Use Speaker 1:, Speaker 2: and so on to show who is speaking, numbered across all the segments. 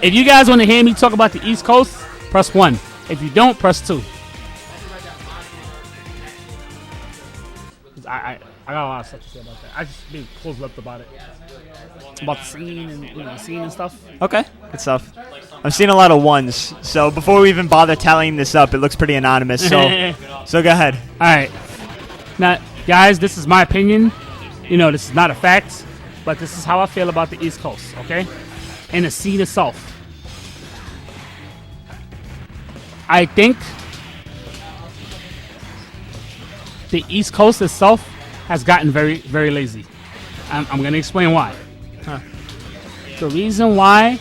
Speaker 1: If you guys want to hear me talk about the East Coast, press 1. If you don't, press 2. I got a lot of stuff to say about that. I just been close-lipped about it. About the scene and scene and stuff.
Speaker 2: Okay, good stuff. I'm seeing a lot of 1s, so before we even bother tallying this up, it looks pretty anonymous. So go ahead.
Speaker 1: All right. Now, guys, this is my opinion. This is not a fact, but this is how I feel about the East Coast, okay? And the scene itself. I think the East Coast itself has gotten very, very lazy. I'm going to explain why. The reason why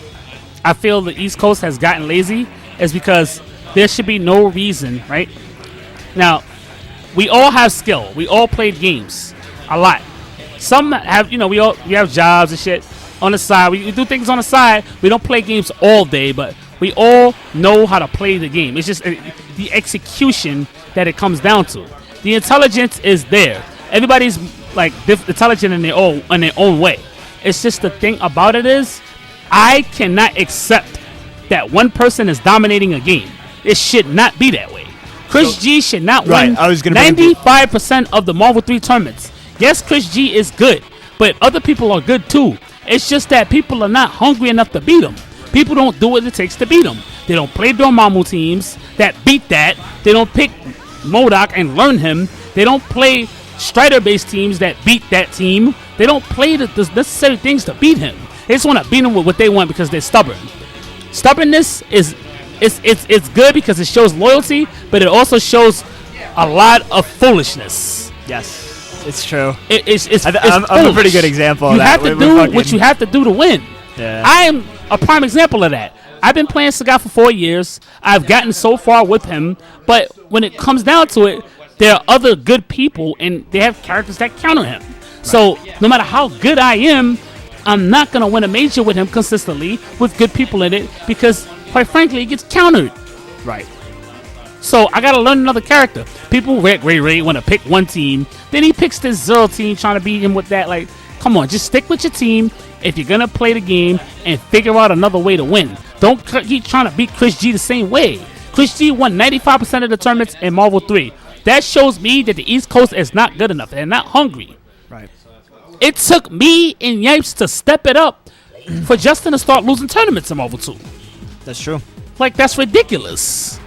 Speaker 1: I feel the East Coast has gotten lazy is because there should be no reason, right? Now, we all have skill. We all played games a lot. Some have, we have jobs and shit on the side. We do things on the side. We don't play games all day, but we all know how to play the game. It's just the execution that it comes down to. The intelligence is there. Everybody's like intelligent in their own way. It's just the thing about it is, I cannot accept that one person is dominating a game. It should not be that way. Chris G should not win 95% of the Marvel 3 tournaments. Yes, Chris G is good, but other people are good too. It's just that people are not hungry enough to beat him. People don't do what it takes to beat him. They don't play Dormammu teams that beat that. They don't pick MODOK and learn him. They don't play Strider-based teams that beat that team. They don't play the necessary things to beat him. They just want to beat him with what they want because they're stubborn. Stubbornness is it's good because it shows loyalty, but it also shows a lot of foolishness.
Speaker 2: Yes, it's true.
Speaker 1: I'm
Speaker 2: a pretty good example of that.
Speaker 1: You have to do what you have to do to win.
Speaker 2: Yeah.
Speaker 1: I am a prime example of that. I've been playing Cigar for 4 years. I've gotten so far with him, but when it comes down to it, there are other good people, and they have characters that counter him. Right. So no matter how good I am, I'm not going to win a major with him consistently with good people in it because, quite frankly, it gets countered.
Speaker 2: Right.
Speaker 1: So I got to learn another character. People Ray want to pick one team. Then he picks this 0 team trying to beat him with that. Like, come on, just stick with your team if you're going to play the game and figure out another way to win. Don't keep trying to beat Chris G the same way. Chris G won 95% of the tournaments in Marvel 3. That shows me that the East Coast is not good enough. They're not hungry.
Speaker 2: Right.
Speaker 1: It took me and Yipes to step it up for Justin to start losing tournaments in Marvel 2.
Speaker 2: That's true.
Speaker 1: Like, that's ridiculous.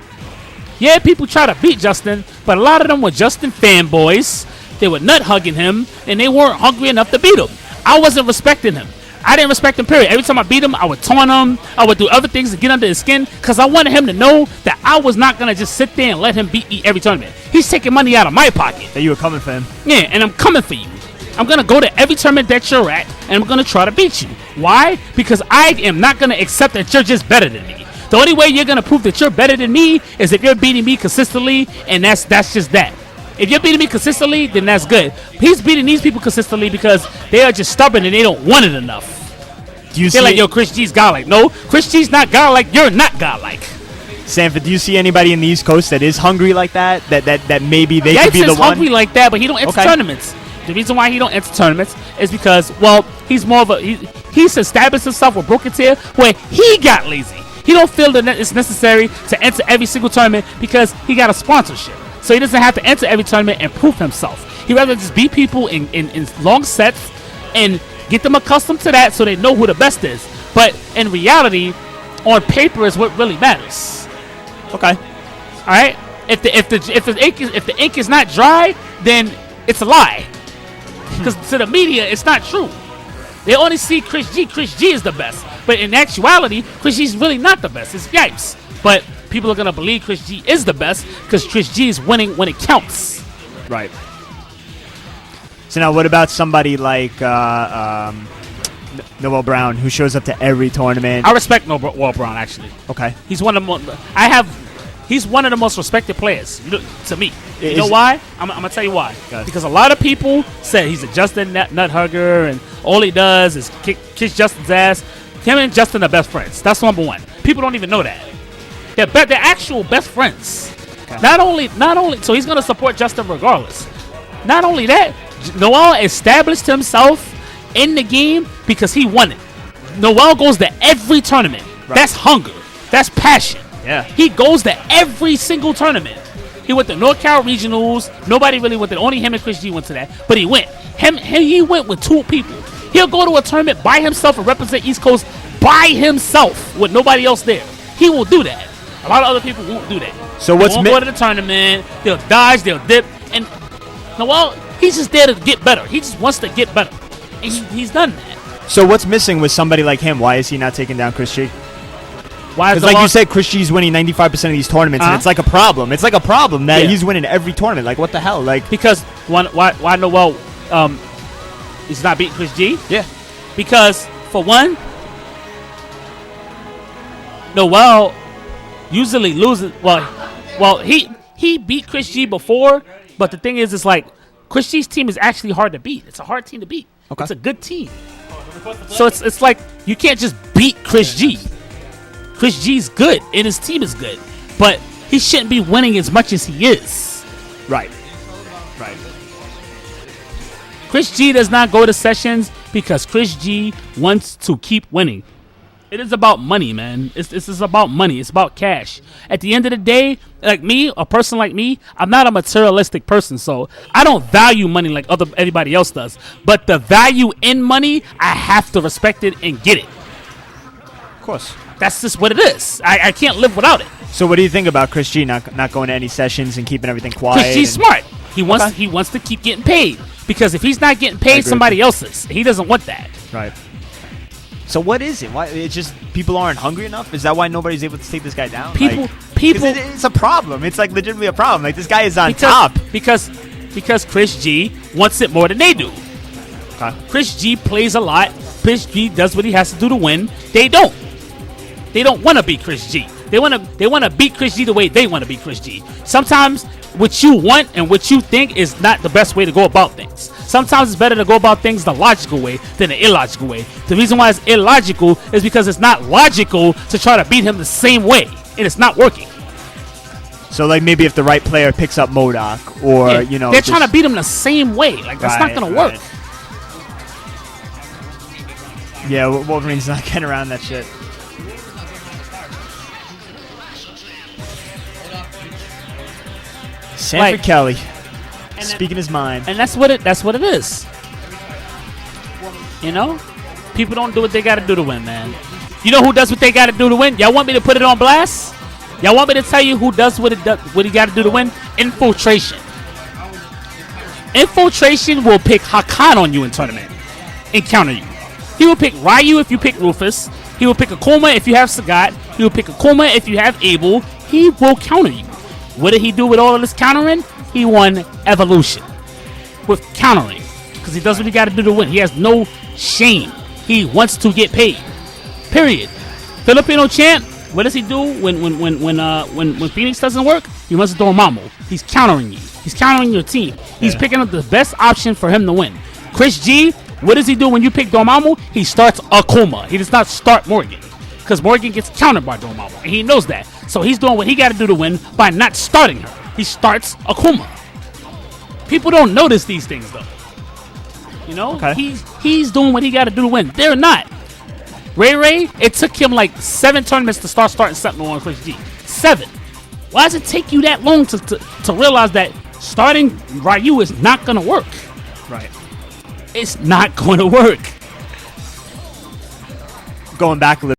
Speaker 1: Yeah, people try to beat Justin, but a lot of them were Justin fanboys. They were nut-hugging him, and they weren't hungry enough to beat him. I wasn't respecting him. I didn't respect him, period. Every time I beat him, I would taunt him. I would do other things to get under his skin because I wanted him to know that I was not going to just sit there and let him beat me every tournament. He's taking money out of my pocket.
Speaker 2: That you were coming for him.
Speaker 1: Yeah, and I'm coming for you. I'm going to go to every tournament that you're at, and I'm going to try to beat you. Why? Because I am not going to accept that you're just better than me. The only way you're going to prove that you're better than me is if you're beating me consistently, and that's just that. If you're beating me consistently, then that's good. He's beating these people consistently because they are just stubborn and they don't want it enough. They're like, yo, Chris G's godlike. No, Chris G's not godlike. You're not godlike.
Speaker 2: Sanford, do you see anybody in the East Coast that is hungry like that? That maybe they could be the one?
Speaker 1: He's hungry like that, but he don't enter tournaments. The reason why he don't enter tournaments is because, well, he's more of a he's established himself with Broken Tier where he got lazy. He don't feel that it's necessary to enter every single tournament because he got a sponsorship. So he doesn't have to enter every tournament and prove himself. He'd rather just beat people in long sets and get them accustomed to that so they know who the best is. But in reality, on paper is what really matters.
Speaker 2: Okay.
Speaker 1: All right. If the ink is not dry, then it's a lie. Because to the media, it's not true. They only see Chris G. Chris G is the best. But in actuality, Chris G is really not the best. It's Yipes. But people are going to believe Chris G is the best because Chris G is winning when it counts.
Speaker 2: Right. So now what about somebody like Noel Brown who shows up to every tournament?
Speaker 1: I respect Noel Brown, actually.
Speaker 2: Okay.
Speaker 1: He's one of the most respected players to me. You know why? I'm going to tell you why. Because a lot of people say he's a Justin nut hugger and all he does is kiss Justin's ass. Him and Justin are best friends. That's number one. People don't even know that. They're actual best friends. Okay. Not only, so he's going to support Justin regardless. Not only that, Noel established himself in the game because he won it. Noel goes to every tournament. That's hunger. That's passion.
Speaker 2: Yeah.
Speaker 1: He goes to every single tournament. He went to North Cal Regionals. Nobody really went there. Only him and Chris G went to that. But he went. He went with 2 people. He'll go to a tournament by himself and represent East Coast by himself with nobody else there. He will do that. A lot of other people won't do that.
Speaker 2: So
Speaker 1: they
Speaker 2: what's
Speaker 1: won't go to the tournament. They'll dodge. They'll dip. And Noel, he's just there to get better. He just wants to get better. And he's done that.
Speaker 2: So what's missing with somebody like him? Why is he not taking down Chris G?
Speaker 1: Why?
Speaker 2: Because like you said, Chris G's winning 95% of these tournaments, and it's like a problem. It's like a problem that he's winning every tournament. Like, what the hell? Like,
Speaker 1: because why Noel is not beating Chris G?
Speaker 2: Yeah.
Speaker 1: Because for one, Noel usually loses. Well, he beat Chris G before, but the thing is, it's like Chris G's team is actually hard to beat. It's a hard team to beat.
Speaker 2: Okay.
Speaker 1: It's a good team. So it's like you can't just beat Chris G. Chris G's good and his team is good, but he shouldn't be winning as much as he is.
Speaker 2: Right.
Speaker 1: Chris G does not go to sessions because Chris G wants to keep winning. It is about money, man. It's about money. It's about cash. At the end of the day, like me, a person like me, I'm not a materialistic person, so I don't value money like anybody else does. But the value in money, I have to respect it and get it.
Speaker 2: Of course.
Speaker 1: That's just what it is. I can't live without it.
Speaker 2: So what do you think about Chris G not going to any sessions and keeping everything quiet?
Speaker 1: Chris G's smart. He wants to keep getting paid, because if he's not getting paid, somebody else is. He doesn't want that.
Speaker 2: Right. So what is it? Why it's just people aren't hungry enough? Is that why nobody's able to take this guy down?
Speaker 1: People.
Speaker 2: It's a problem. It's like legitimately a problem. Like, this guy is on top
Speaker 1: because Chris G wants it more than they do.
Speaker 2: Okay.
Speaker 1: Chris G plays a lot. Chris G does what he has to do to win. They don't. They don't want to beat Chris G. They want to beat Chris G the way they want to beat Chris G. Sometimes what you want and what you think is not the best way to go about things. Sometimes it's better to go about things the logical way than the illogical way. The reason why it's illogical is because it's not logical to try to beat him the same way, and it's not working.
Speaker 2: So, like, maybe if the right player picks up MODOK, or, you know...
Speaker 1: They're trying to beat him the same way. Like, that's not going to work.
Speaker 2: Yeah, Wolverine's not getting around that shit. Sanford Kelly, speaking his mind.
Speaker 1: And that's what it is. You know? People don't do what they got to do to win, man. You know who does what they got to do to win? Y'all want me to put it on blast? Y'all want me to tell you who does what he got to do to win? Infiltration. Infiltration will pick Hakan on you in tournament and counter you. He will pick Ryu if you pick Rufus. He will pick Akuma if you have Sagat. He will pick Akuma if you have Abel. He will counter you. What did he do with all of this countering? He won Evolution with countering, because he does what he got to do to win. He has no shame. He wants to get paid. Period. Filipino champ. What does he do when Phoenix doesn't work? He runs to Dormammu. He's countering you. He's countering your team. He's picking up the best option for him to win. Chris G. What does he do when you pick Dormammu? He starts Akuma. He does not start Morgan, because Morgan gets countered by Dormammu, and he knows that. So he's doing what he got to do to win by not starting her. He starts Akuma. People don't notice these things, though. You know?
Speaker 2: Okay.
Speaker 1: He's doing what he got to do to win. They're not. Ray, it took him like 7 tournaments to starting something on Chris G. 7. Why does it take you that long to realize that starting Ryu is not going to work?
Speaker 2: Right.
Speaker 1: It's not going to work.
Speaker 2: Going back a little